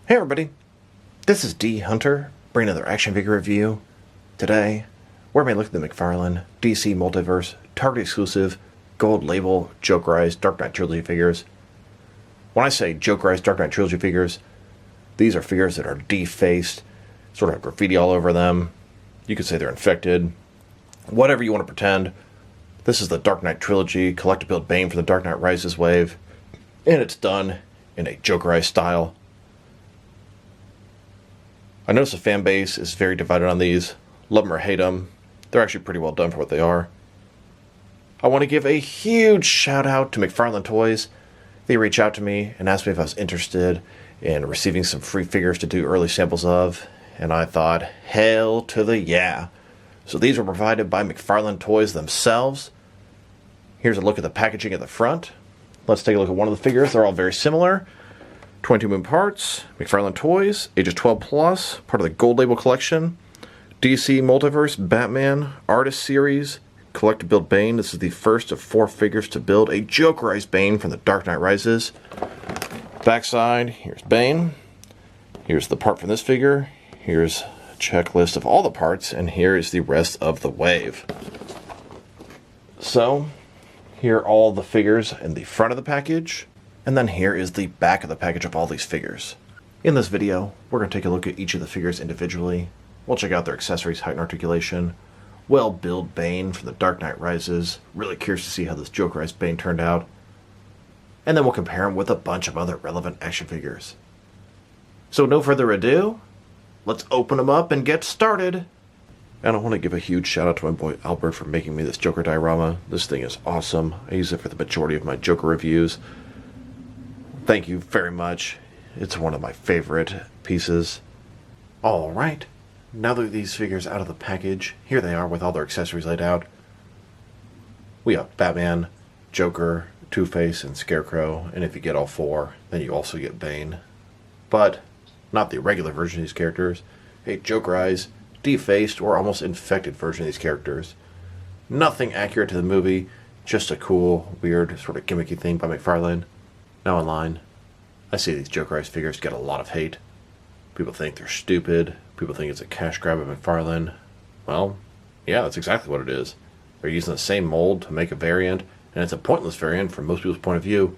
Hey everybody, this is D Hunter, bringing another action figure review. Today, we're going to look at the McFarlane DC Multiverse Target exclusive gold label Jokerized Dark Knight Trilogy figures. When I say Jokerized Dark Knight Trilogy figures, these are figures that are defaced, sort of have graffiti all over them. You could say they're infected, whatever you want to pretend. This is the Dark Knight Trilogy Collectible Bane from the Dark Knight Rises wave, and it's done in a Jokerized style. I notice the fan base is very divided on these. Love them or hate them. They're actually pretty well done for what they are. I want to give a huge shout out to McFarlane Toys. They reached out to me and asked me if I was interested in receiving some free figures to do early samples of. And I thought, hell to the yeah. So these were provided by McFarlane Toys themselves. Here's a look at the packaging at the front. Let's take a look at one of the figures. They're all very similar. 22 moving parts, McFarlane Toys, ages 12 plus, part of the Gold Label collection, DC Multiverse, Batman, Artist Series, Collectible Bane. This is the first of 4 figures to build a Jokerized Bane from the Dark Knight Rises. Backside, here's Bane. Here's the part from this figure. Here's a checklist of all the parts, and here is the rest of the wave. So, here are all the figures in the front of the package. And then here is the back of the package of all these figures. In this video, we're going to take a look at each of the figures individually. We'll check out their accessories, height, and articulation. We'll build Bane from the Dark Knight Rises. Really curious to see how this Jokerized Bane turned out. And then we'll compare him with a bunch of other relevant action figures. So no further ado, let's open them up and get started. And I want to give a huge shout out to my boy Albert for making me this Joker diorama. This thing is awesome. I use it for the majority of my Joker reviews. Thank you very much. It's one of my favorite pieces. Alright, now that these figures out of the package, here they are with all their accessories laid out. We have Batman, Joker, Two-Face, and Scarecrow, and if you get all 4, then you also get Bane. But not the regular version of these characters, a Jokerized, defaced, or almost infected version of these characters. Nothing accurate to the movie, just a cool, weird, sort of gimmicky thing by McFarlane. Now online, I see these Jokerized figures get a lot of hate. People think they're stupid. People think it's a cash grab of McFarlane. Well, yeah, that's exactly what it is. They're using the same mold to make a variant, and it's a pointless variant from most people's point of view.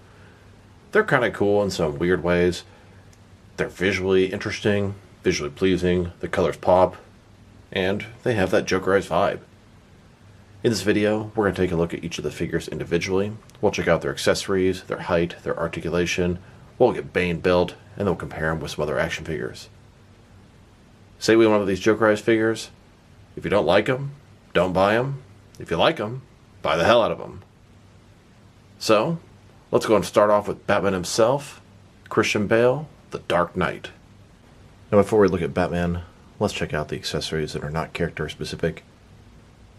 They're kind of cool in some weird ways. They're visually interesting, visually pleasing, the colors pop, and they have that Jokerized vibe. In this video, we're going to take a look at each of the figures individually. We'll check out their accessories, their height, their articulation. We'll get Bane built, and then we'll compare them with some other action figures. Say we want one of these Jokerized figures. If you don't like them, don't buy them. If you like them, buy the hell out of them. So, let's go and start off with Batman himself, Christian Bale, the Dark Knight. Now before we look at Batman, let's check out the accessories that are not character specific.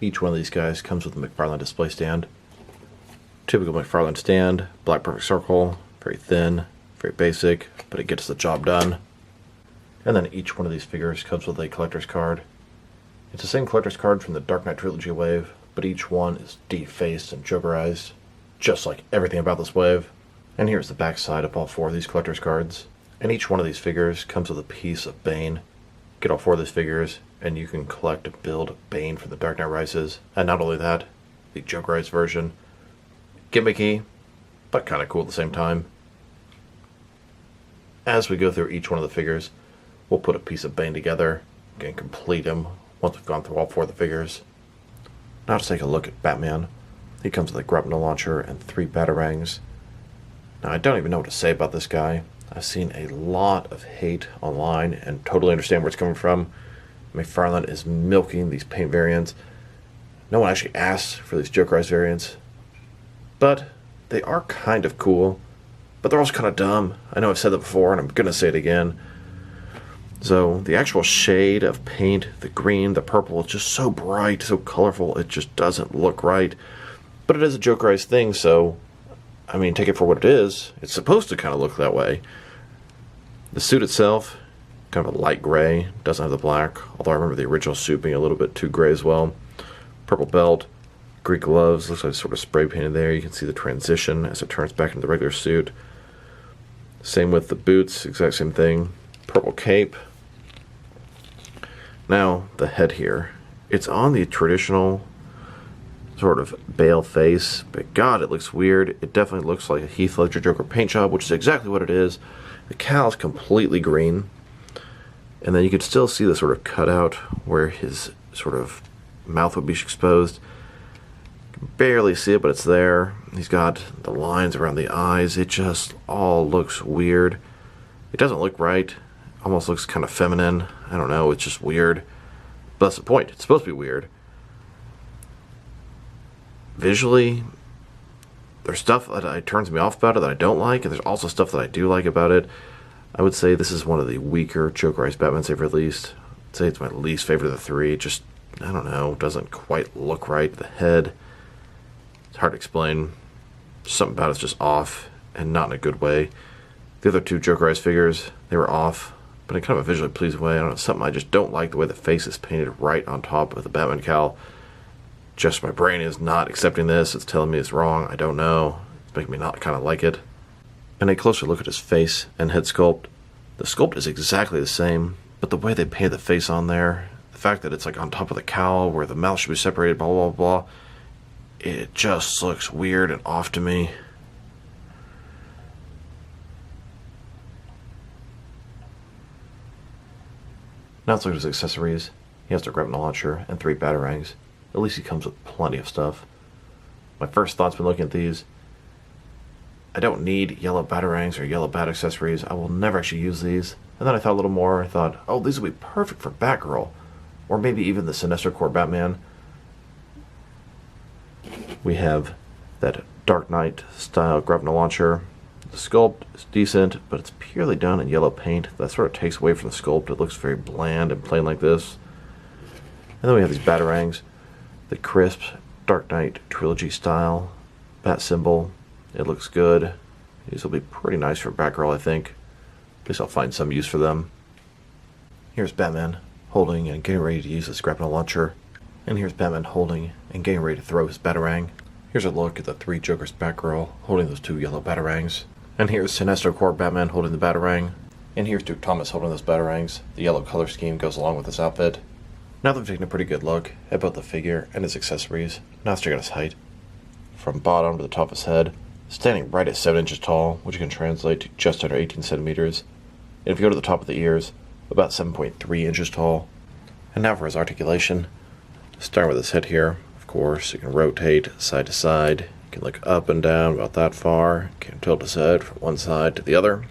Each one of these guys comes with a McFarlane display stand. Typical McFarlane stand, black perfect circle, very thin, very basic, but it gets the job done. And then each one of these figures comes with a collector's card. It's the same collector's card from the Dark Knight Trilogy wave, but each one is defaced and Jokerized, just like everything about this wave. And here's the back side of all 4 of these collector's cards. And each one of these figures comes with a piece of Bane. Get all 4 of these figures, and you can collect and build Bane from the Dark Knight Rises. And not only that, the Jokerized version. Gimmicky, but kind of cool at the same time. As we go through each one of the figures, we'll put a piece of Bane together and complete him once we've gone through all 4 of the figures. Now let's take a look at Batman. He comes with a grapnel launcher and 3 batarangs. Now I don't even know what to say about this guy. I've seen a lot of hate online and totally understand where it's coming from. McFarlane is milking these paint variants. No one actually asked for these Jokerized variants. But they are kind of cool. But they're also kind of dumb. I know I've said that before and I'm going to say it again. So the actual shade of paint, the green, the purple, is just so bright, so colorful, it just doesn't look right. But it is a Jokerized thing, so I mean, take it for what it is. It's supposed to kind of look that way. The suit itself, kind of a light gray, doesn't have the black, although I remember the original suit being a little bit too gray as well. Purple belt, Greek gloves, looks like it's sort of spray painted there. You can see the transition as it turns back into the regular suit. Same with the boots, exact same thing. purple cape. Now, the head here. It's on the traditional sort of Bale face, but God, it looks weird. It definitely looks like a Heath Ledger Joker paint job, which is exactly what it is. The cowl's completely green, and then you can still see the sort of cutout where his sort of mouth would be exposed. You can barely see it, but it's there. He's got the lines around the eyes. It just all looks weird. It doesn't look right. Almost looks kind of feminine. I don't know, it's just weird. But that's the point. It's supposed to be weird. Visually, there's stuff that turns me off about it that I don't like, and there's also stuff that I do like about it. I would say this is one of the weaker Jokerized Batmans they've released. I'd say it's my least favorite of the three. Just, I don't know, doesn't quite look right. The head, it's hard to explain. Something about it's just off, and not in a good way. The other two Jokerized figures, they were off, but in kind of a visually pleasing way. I don't know, something I just don't like the way the face is painted right on top of the Batman cowl. Just my brain is not accepting this. It's telling me it's wrong. I don't know. It's making me not kind of like it. And a closer look at his face and head sculpt. The sculpt is exactly the same, but the way they painted the face on there, the fact that it's like on top of the cowl where the mouth should be separated, blah, blah, blah, it just looks weird and off to me. Now let's look at his accessories. He has the grappling launcher and 3 batarangs. At least he comes with plenty of stuff. My first thoughts when looking at these, I don't need yellow batarangs or yellow bat accessories. I will never actually use these. And then I thought a little more. I thought, oh, these would be perfect for Batgirl. Or maybe even the Sinestro Corps Batman. We have that Dark Knight style grappling launcher. The sculpt is decent, but it's purely done in yellow paint. That sort of takes away from the sculpt. It looks very bland and plain like this. And then we have these batarangs. The crisp Dark Knight Trilogy style bat symbol. It looks good. These will be pretty nice for Batgirl, I think. At least I'll find some use for them. Here's Batman holding and getting ready to use his grappling launcher. And here's Batman holding and getting ready to throw his batarang. Here's a look at the 3 Jokers Batgirl holding those 2 yellow batarangs. And here's Sinestro Corps Batman holding the batarang. And here's Duke Thomas holding those batarangs. The yellow color scheme goes along with this outfit. Now that we've taken a pretty good look at both the figure and his accessories, now let's check out his height. From bottom to the top of his head, standing right at 7 inches tall, which can translate to just under 18 centimeters. And if you go to the top of the ears, about 7.3 inches tall. And now for his articulation. Starting with his head here, of course, you can rotate side to side. You can look up and down about that far. You can tilt his head from one side to the other.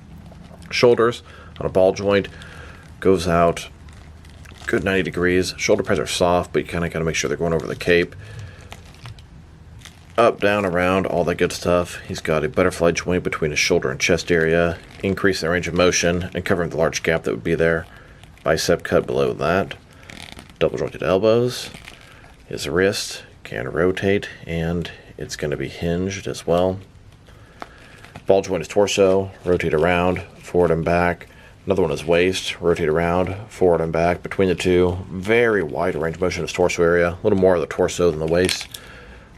Shoulders on a ball joint goes out good 90 degrees. Shoulder pads are soft, but you kind of got to make sure they're going over the cape. Up, down, around, all that good stuff. He's got a butterfly joint between his shoulder and chest area, increasing the range of motion and covering the large gap that would be there. Bicep cut below that. Double jointed elbows. His wrist can rotate, and it's going to be hinged as well. Ball joint his torso, rotate around, forward and back. Another one is waist, rotate around, forward and back. Between the two, very wide range of motion in his torso area. A little more of the torso than the waist.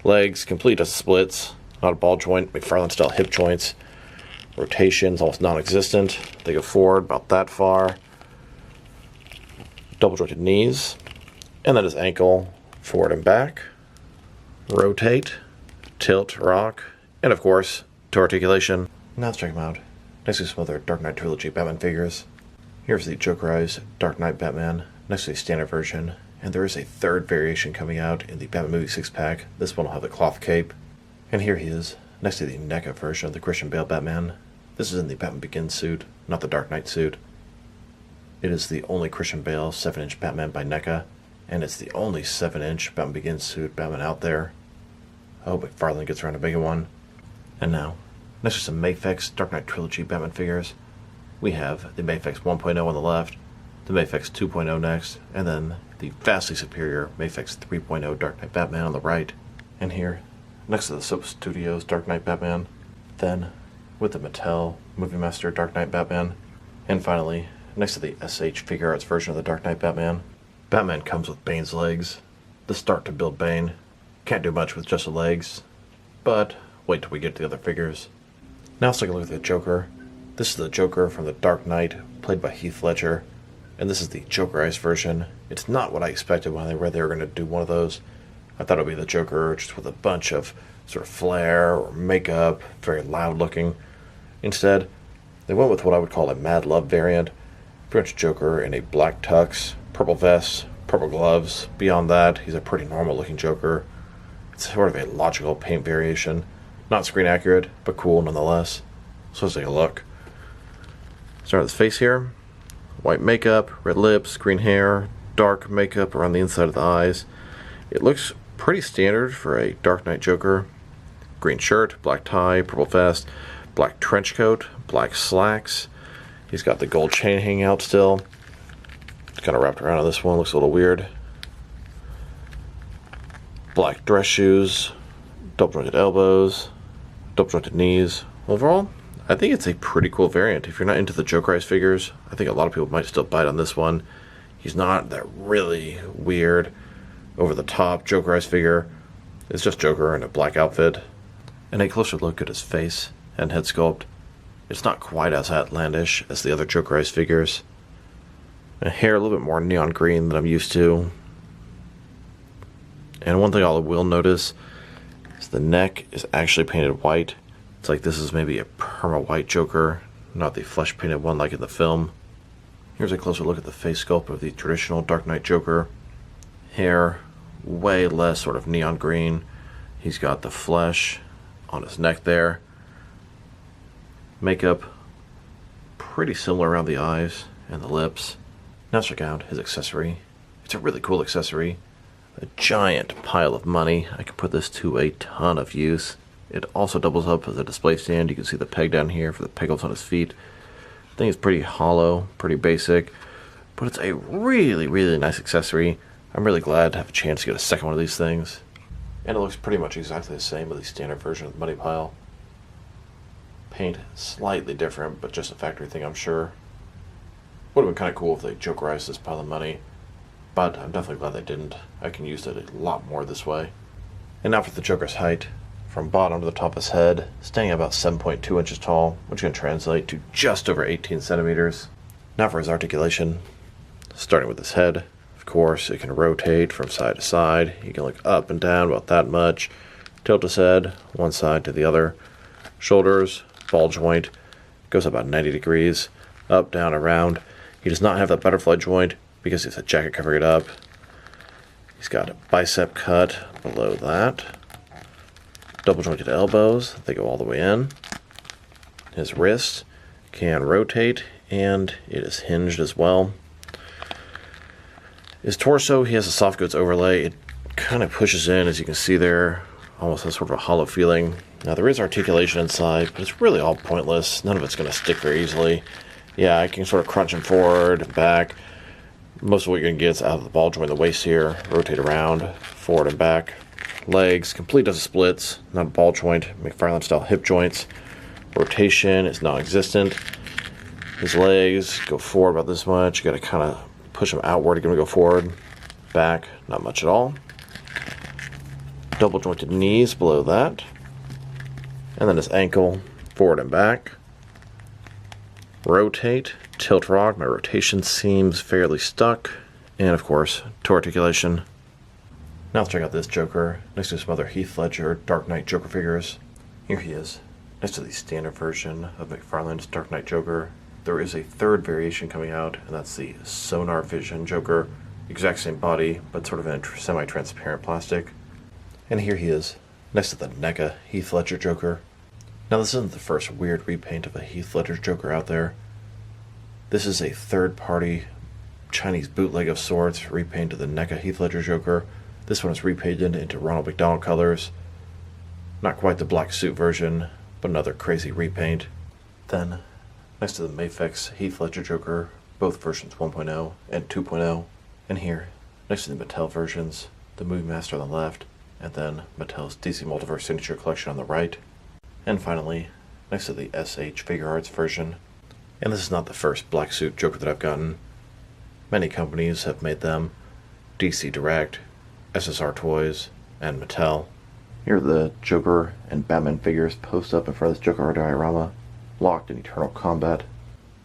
Legs, complete as splits. Not a ball joint, McFarlane style hip joints. Rotations, almost non-existent. They go forward about that far. Double jointed knees. And then his ankle, forward and back. Rotate, tilt, rock. And of course, to articulation. Now let's check him out. Next to some other Dark Knight Trilogy Batman figures. Here's the Jokerized Dark Knight Batman, next to the standard version, and there is a 3rd variation coming out in the Batman Movie 6-pack. This one will have the cloth cape. And here he is, next to the NECA version of the Christian Bale Batman. This is in the Batman Begins suit, not the Dark Knight suit. It is the only Christian Bale 7-inch Batman by NECA, and it's the only 7-inch Batman Begins suit Batman out there. I hope McFarlane gets around to make one. And now, next to some Mafex Dark Knight Trilogy Batman figures, we have the Mafex 1.0 on the left, the Mafex 2.0 next, and then the vastly superior Mafex 3.0 Dark Knight Batman on the right. And here, next to the Soap Studios Dark Knight Batman, then with the Mattel Movie Master Dark Knight Batman, and finally, next to the SH Figure Arts version of the Dark Knight Batman. Batman comes with Bane's legs. The start to build Bane. Can't do much with just the legs, but wait till we get to the other figures. Now let's take a look at the Joker. This is the Joker from The Dark Knight, played by Heath Ledger, and this is the Jokerized version. It's not what I expected when I read they were going to do one of those. I thought it would be the Joker just with a bunch of sort of flair or makeup, very loud looking. Instead, they went with what I would call a Mad Love variant. Pretty much Joker in a black tux, purple vest, purple gloves. Beyond that, he's a pretty normal looking Joker. It's sort of a logical paint variation. Not screen accurate, but cool nonetheless. So let's take a look. Start with his face here. White makeup, red lips, green hair, dark makeup around the inside of the eyes. It looks pretty standard for a Dark Knight Joker. Green shirt, black tie, purple vest, black trench coat, black slacks. He's got the gold chain hanging out still. It's kind of wrapped around on this one, looks a little weird. Black dress shoes, double jointed elbows, double jointed knees. Overall, I think it's a pretty cool variant. If you're not into the Jokerized figures, I think a lot of people might still bite on this one. He's not that really weird, over the top Jokerized figure. It's just Joker in a black outfit. And a closer look at his face and head sculpt. It's not quite as outlandish as the other Jokerized figures. And hair a little bit more neon green than I'm used to. And one thing I will notice is the neck is actually painted white. It's like this is maybe a perma white Joker, not the flesh painted one like in the film. Here's a closer look at the face sculpt of the traditional Dark Knight Joker. Hair way less sort of neon green. He's got the flesh on his neck there. Makeup pretty similar around the eyes and the lips. Now check out his accessory. It's a really cool accessory. A giant pile of money. I can put this to a ton of use. It also doubles up as a display stand. You can see the peg down here for the pegals on his feet. I think it's pretty hollow, pretty basic, but it's a really, really nice accessory. I'm really glad to have a chance to get a second one of these things. And it looks pretty much exactly the same with the standard version of the money pile. Paint slightly different, but just a factory thing, I'm sure. Would have been kind of cool if they Jokerized this pile of money, but I'm definitely glad they didn't. I can use it a lot more this way. And now for the Joker's height. From bottom to the top of his head, standing at about 7.2 inches tall, which can translate to just over 18 centimeters. Now for his articulation. Starting with his head, of course, it can rotate from side to side. He can look up and down about that much. Tilt his head, one side to the other. Shoulders, ball joint, goes about 90 degrees. Up, down, around. He does not have that butterfly joint because he has a jacket covering it up. He's got a bicep cut below that. Double jointed elbows, they go all the way in. His wrist can rotate, and it is hinged as well. His torso, he has a soft goods overlay. It kind of pushes in, as you can see there, almost has sort of a hollow feeling. Now there is articulation inside, but it's really all pointless. None of it's going to stick very easily. Yeah, I can sort of crunch him forward and back. Most of what you're going to get is out of the ball joint, the waist here, rotate around, forward and back. Legs, complete as splits, not a ball joint, McFarlane style hip joints. Rotation is non-existent. His legs go forward about this much. You got to kind of push them outward to get him to go forward. Back, not much at all. Double jointed knees below that. And then his ankle, forward and back. Rotate, tilt rock. My rotation seems fairly stuck. And of course, toe articulation. Now let's check out this Joker, next to some other Heath Ledger Dark Knight Joker figures. Here he is, next to the standard version of McFarlane's Dark Knight Joker. There is a third variation coming out, and that's the Sonar Vision Joker. Exact same body, but sort of in a semi-transparent plastic. And here he is, next to the NECA Heath Ledger Joker. Now this isn't the first weird repaint of a Heath Ledger Joker out there. This is a third-party Chinese bootleg of sorts, repaint of the NECA Heath Ledger Joker. This one is repainted into Ronald McDonald colors. Not quite the black suit version, but another crazy repaint. Then, next to the Mafex Heath Ledger Joker, both versions 1.0 and 2.0. And here, next to the Mattel versions, the Movie Master on the left, and then Mattel's DC Multiverse Signature Collection on the right. And finally, next to the SH Figure Arts version. And this is not the first black suit Joker that I've gotten. Many companies have made them. DC Direct, SSR Toys, and Mattel. Here are the Joker and Batman figures posed up in front of this Joker art diorama. locked in eternal combat.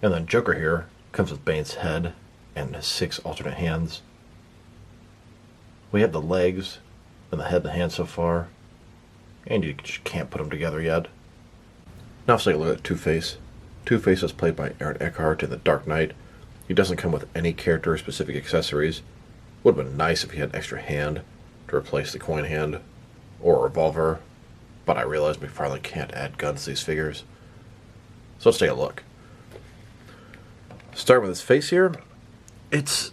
And then Joker here comes with Bane's head and his 6 alternate hands. We have the legs and the head and the hands so far, and you just can't put them together yet. Now let's take a look at Two-Face. Two-Face is played by Aaron Eckhart in The Dark Knight. He doesn't come with any character-specific accessories. Would have been nice if he had an extra hand to replace the coin hand or a revolver, but I realized McFarlane can't add guns to these figures. So let's take a look. Start with his face here. It's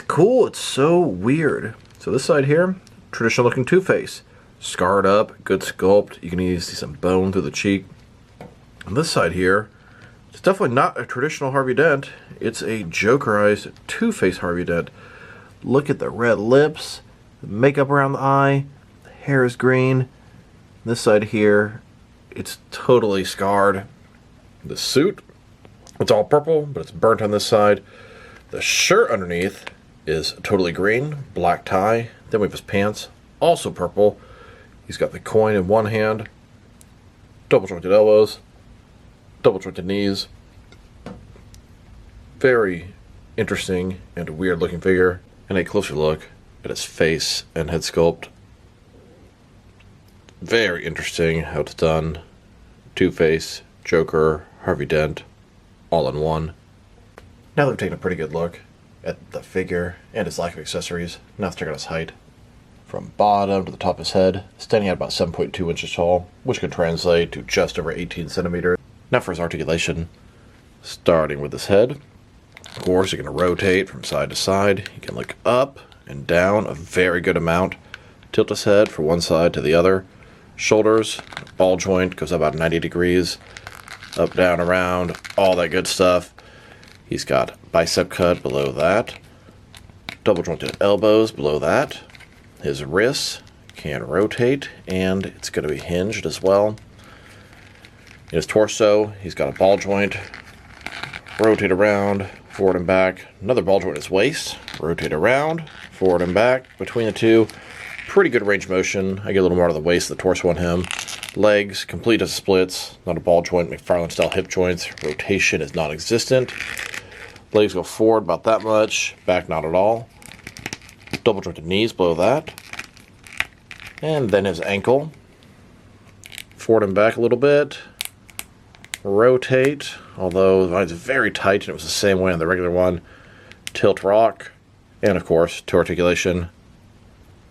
cool. It's so weird. So this side here, traditional looking Two-Face. Scarred up, good sculpt. You can even see some bone through the cheek. On this side here, it's definitely not a traditional Harvey Dent. It's a Jokerized Two-Face Harvey Dent. Look at the red lips, the makeup around the eye, the hair is green. This side here, it's totally scarred. The suit, it's all purple, but it's burnt on this side. The shirt underneath is totally green, black tie. Then we have his pants, also purple. He's got the coin in one hand, double jointed elbows, double jointed knees. Very interesting and weird looking figure. And a closer look at his face and head sculpt. Very interesting how it's done. Two-Face, Joker, Harvey Dent, all in one. Now that we've taken a pretty good look at the figure and his lack of accessories, now let's check out his height. From bottom to the top of his head, standing at about 7.2 inches tall, which can translate to just over 18 centimeters. Now for his articulation, starting with his head. Of course, you can rotate from side to side. You can look up and down a very good amount. Tilt his head from one side to the other. Shoulders, ball joint goes about 90 degrees. Up, down, around, all that good stuff. He's got bicep cut below that. Double jointed elbows below that. His wrists can rotate, and it's going to be hinged as well. In his torso, he's got a ball joint. Rotate around, forward and back. Another ball joint in his waist. Rotate around, forward and back. Between the two, pretty good range of motion. I get a little more out of the waist, the torso on him. Legs, complete as splits. Not a ball joint, McFarlane style hip joints. Rotation is non-existent. Legs go forward about that much. Back not at all. Double jointed knees below that. And then his ankle. Forward and back a little bit. Rotate, although the line's very tight and it was the same way on the regular one. Tilt rock, and of course, to articulation.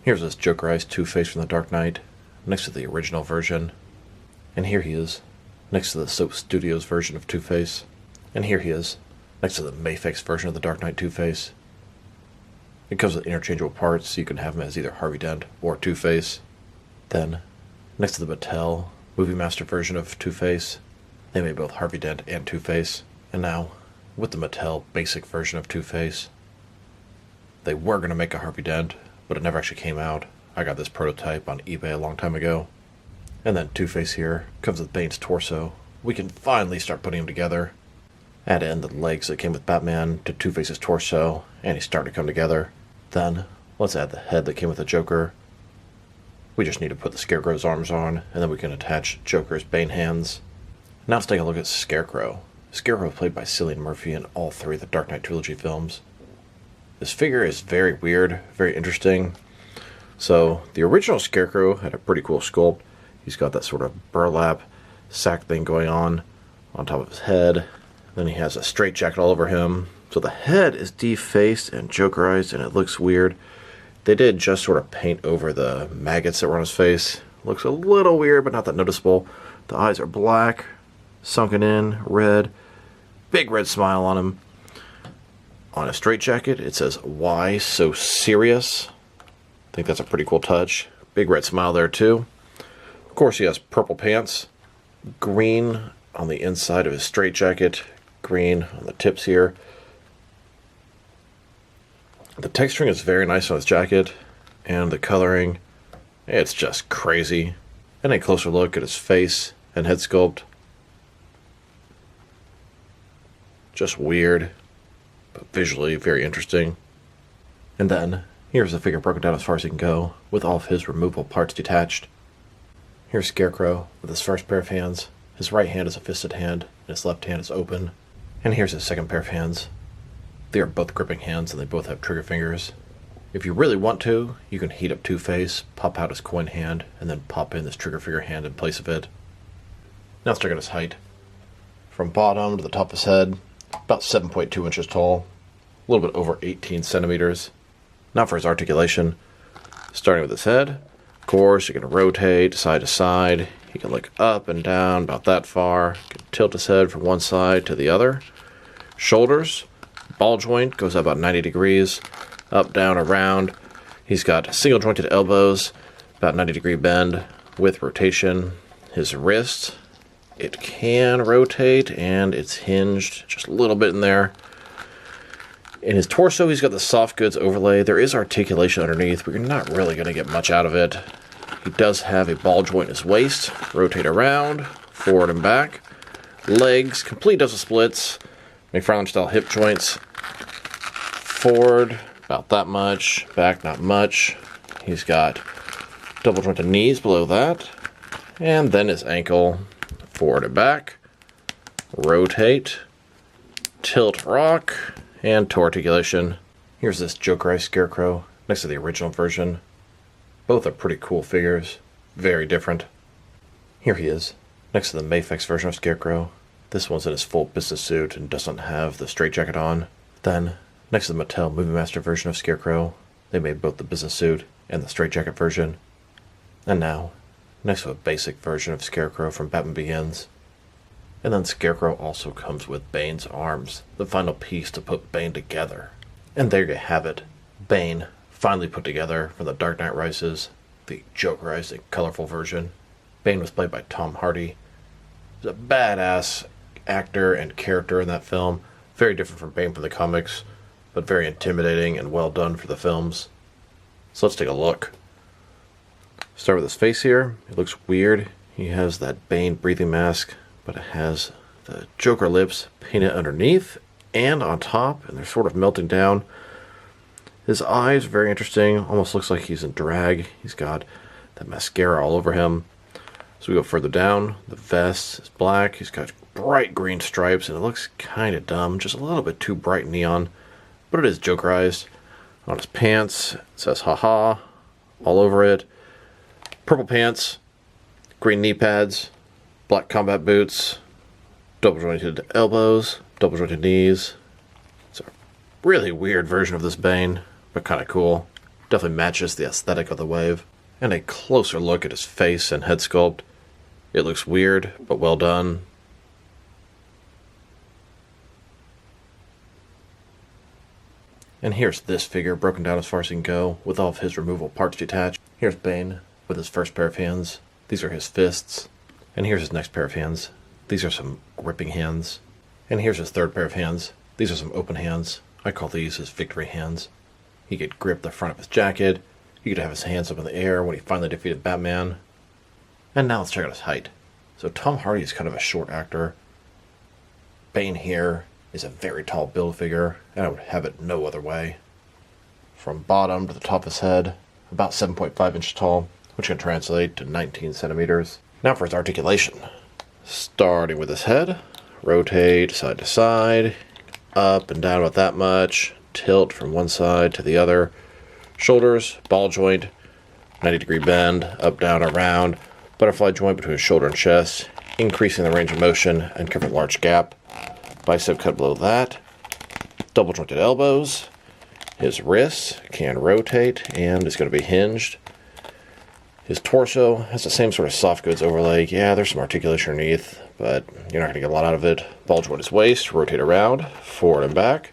Here's this Jokerized Two-Face from The Dark Knight, next to the original version. And here he is, next to the Soap Studios version of Two-Face. And here he is, next to the Mafex version of The Dark Knight Two-Face. It comes with interchangeable parts, so you can have him as either Harvey Dent or Two-Face. Then, next to the Mattel Movie Master version of Two-Face, they made both Harvey Dent and Two-Face. And now, with the Mattel basic version of Two-Face, they were going to make a Harvey Dent, but it never actually came out. I got this prototype on eBay a long time ago. And then Two-Face here comes with Bane's torso. We can finally start putting them together. Add in the legs that came with Batman to Two-Face's torso, and he's starting to come together. Then, let's add the head that came with the Joker. We just need to put the Scarecrow's arms on, and then we can attach Joker's Bane hands. Now let's take a look at Scarecrow. Scarecrow is played by Cillian Murphy in all 3 of the Dark Knight Trilogy films. This figure is very weird, very interesting. So, the original Scarecrow had a pretty cool sculpt. He's got that sort of burlap sack thing going on top of his head. Then he has a straitjacket all over him. So the head is defaced and Jokerized, and it looks weird. They did just sort of paint over the maggots that were on his face. Looks a little weird, but not that noticeable. The eyes are black, sunken in, red. Big red smile on him. On a straitjacket, it says, "Why so serious?" I think that's a pretty cool touch. Big red smile there, too. Of course, he has purple pants. Green on the inside of his straitjacket. Green on the tips here. The texturing is very nice on his jacket. And the coloring, it's just crazy. And a closer look at his face and head sculpt. Just weird, but visually very interesting. And then, here's the figure broken down as far as he can go, with all of his removable parts detached. Here's Scarecrow with his first pair of hands. His right hand is a fisted hand, and his left hand is open. And here's his second pair of hands. They are both gripping hands, and they both have trigger fingers. If you really want to, you can heat up Two-Face, pop out his coin hand, and then pop in this trigger finger hand in place of it. Now let's check out his height. From bottom to the top of his head, about 7.2 inches tall, a little bit over 18 centimeters. Now for his articulation. Starting with his head, of course, you can rotate side to side. He can look up and down about that far. You can tilt his head from one side to the other. Shoulders, ball joint goes up about 90 degrees, up, down, around. He's got single jointed elbows, about 90-degree bend with rotation. His wrist, it can rotate and it's hinged just a little bit in there. In his torso, he's got the soft goods overlay. There is articulation underneath, but you're not really going to get much out of it. He does have a ball joint in his waist. Rotate around, forward and back. Legs, complete dozen splits. McFarlane style hip joints. Forward, about that much. Back, not much. He's got double jointed knees below that. And then his ankle. Forward and back. Rotate. Tilt, rock. And toe articulation. Here's this Jokerized Scarecrow next to the original version. Both are pretty cool figures. Very different. Here he is, next to the Mafex version of Scarecrow. This one's in his full business suit and doesn't have the straitjacket on. Then, next to the Mattel Movie Master version of Scarecrow, they made both the business suit and the straitjacket version. And now, next to a basic version of Scarecrow from Batman Begins. And then Scarecrow also comes with Bane's arms, the final piece to put Bane together. And there you have it. Bane, finally put together from The Dark Knight Rises, the Jokerized and colorful version. Bane was played by Tom Hardy. He's a badass actor and character in that film. Very different from Bane from the comics, but very intimidating and well done for the films. So let's take a look. Start with his face here. It looks weird. He has that Bane breathing mask, but it has the Joker lips painted underneath and on top, and they're sort of melting down. His eyes, very interesting, almost looks like he's in drag. He's got that mascara all over him. So we go further down, the vest is black, he's got bright green stripes, and it looks kind of dumb, just a little bit too bright neon, but it is Jokerized. On his pants, it says haha all over it. Purple pants, green knee pads, black combat boots, double jointed elbows, double jointed knees. It's a really weird version of this Bane, but kind of cool. Definitely matches the aesthetic of the wave. And a closer look at his face and head sculpt. It looks weird, but well done. And here's this figure broken down as far as he can go, with all of his removable parts detached. Here's Bane with his first pair of hands. These are his fists. And here's his next pair of hands. These are some gripping hands. And here's his third pair of hands. These are some open hands. I call these his victory hands. He could grip the front of his jacket. He could have his hands up in the air when he finally defeated Batman. And now let's check out his height. So Tom Hardy is kind of a short actor. Bane here is a very tall build figure, and I would have it no other way. From bottom to the top of his head, about 7.5 inches tall, which can translate to 19 centimeters. Now for his articulation. Starting with his head, rotate side to side, up and down about that much, tilt from one side to the other. Shoulders, ball joint, 90-degree bend, up, down, around, butterfly joint between shoulder and chest, increasing the range of motion and covering a large gap. Bicep cut below that. Double jointed elbows. His wrists can rotate and is going to be hinged. His torso has the same sort of soft goods overlay. Yeah, there's some articulation underneath, but you're not going to get a lot out of it. Ball joint his waist, rotate around, forward and back.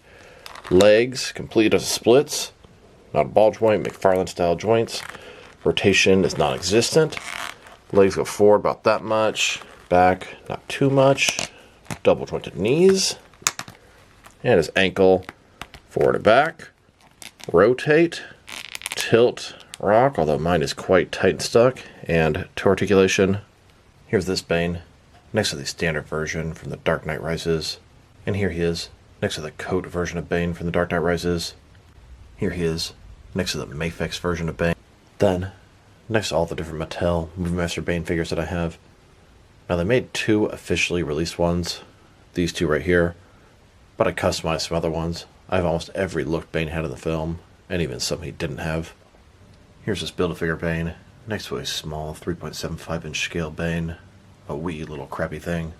Legs, complete as splits. Not a ball joint, McFarlane style joints. Rotation is non-existent. Legs go forward about that much. Back, not too much. Double jointed knees. And his ankle, forward and back. Rotate, tilt, rock, although mine is quite tight and stuck, and toe articulation. Here's this Bane, next to the standard version from The Dark Knight Rises. And here he is, next to the coat version of Bane from The Dark Knight Rises. Here he is, next to the Mafex version of Bane. Then, next to all the different Mattel Movie Master Bane figures that I have. Now they made 2 officially released ones, these 2 right here, but I customized some other ones. I have almost every look Bane had in the film, and even some he didn't have. Here's this Build-A-Figure Bane, next to a small 3.75 inch scale Bane, a wee little crappy thing.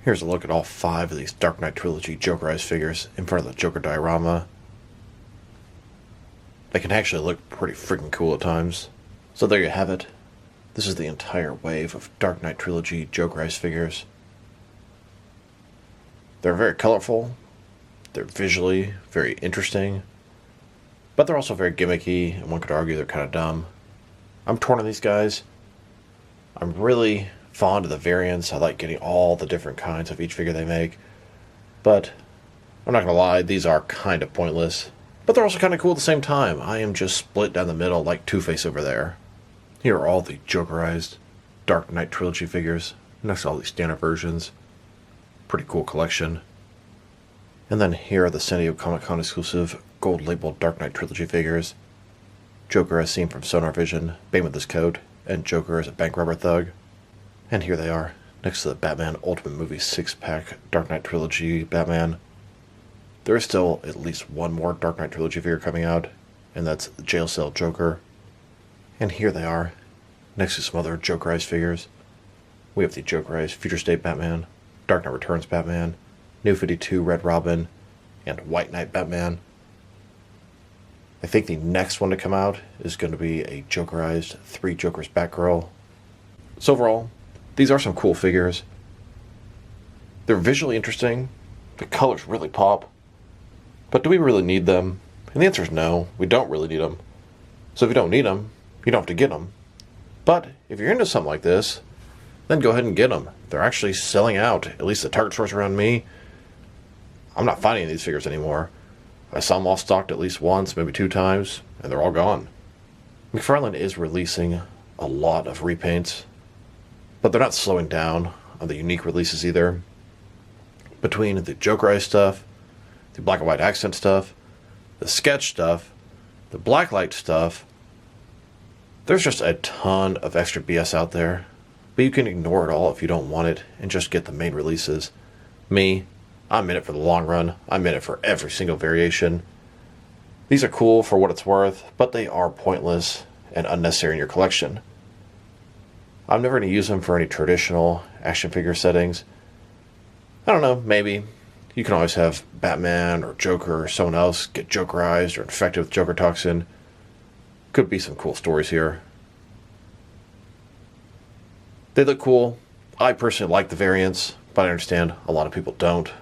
Here's a look at all 5 of these Dark Knight Trilogy Jokerized figures in front of the Joker diorama. They can actually look pretty freaking cool at times. So there you have it. This is the entire wave of Dark Knight Trilogy Jokerized figures. They're very colorful, they're visually very interesting, but they're also very gimmicky, and one could argue they're kind of dumb. I'm torn on these guys. I'm really fond of the variants. I like getting all the different kinds of each figure they make, but I'm not going to lie, these are kind of pointless. But they're also kind of cool at the same time. I am just split down the middle like Two-Face over there. Here are all the Jokerized Dark Knight Trilogy figures, next to all these standard versions. Pretty cool collection. And then here are the San Diego Comic-Con exclusive gold-labeled Dark Knight Trilogy figures. Joker as seen from Sonar Vision, Bane with his coat, and Joker as a bank robber thug. And here they are, next to the Batman Ultimate Movie 6-pack Dark Knight Trilogy Batman. There is still at least one more Dark Knight Trilogy figure coming out, and that's the Jail Cell Joker. And here they are, next to some other Jokerized figures. We have the Jokerized Future State Batman, Dark Knight Returns Batman, New 52 Red Robin, and White Knight Batman. I think the next one to come out is going to be a Jokerized 3 Jokers Batgirl. So overall, these are some cool figures. They're visually interesting, the colors really pop, but do we really need them? And the answer is no, we don't really need them. So if you don't need them, you don't have to get them. But if you're into something like this, then go ahead and get them. They're actually selling out, at least the Target stores around me. I'm not finding these figures anymore. I saw them all stocked at least once, maybe 2 times, and they're all gone. McFarlane is releasing a lot of repaints, but they're not slowing down on the unique releases either. Between the Jokerized stuff, the black and white accent stuff, the sketch stuff, the blacklight stuff, there's just a ton of extra BS out there, but you can ignore it all if you don't want it and just get the main releases. Me, I'm in it for the long run. I'm in it for every single variation. These are cool for what it's worth, but they are pointless and unnecessary in your collection. I'm never going to use them for any traditional action figure settings. I don't know, maybe. You can always have Batman or Joker or someone else get Jokerized or infected with Joker toxin. Could be some cool stories here. They look cool. I personally like the variants, but I understand a lot of people don't.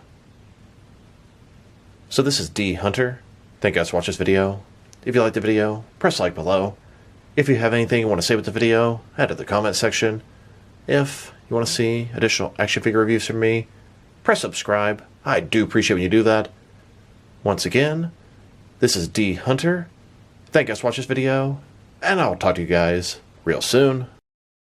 So this is D Hunter. Thank you guys for watching this video. If you liked the video, press like below. If you have anything you want to say with the video, add to the comment section. If you want to see additional action figure reviews from me, press subscribe. I do appreciate when you do that. Once again, this is D Hunter. Thank you guys for watching this video, and I'll talk to you guys real soon.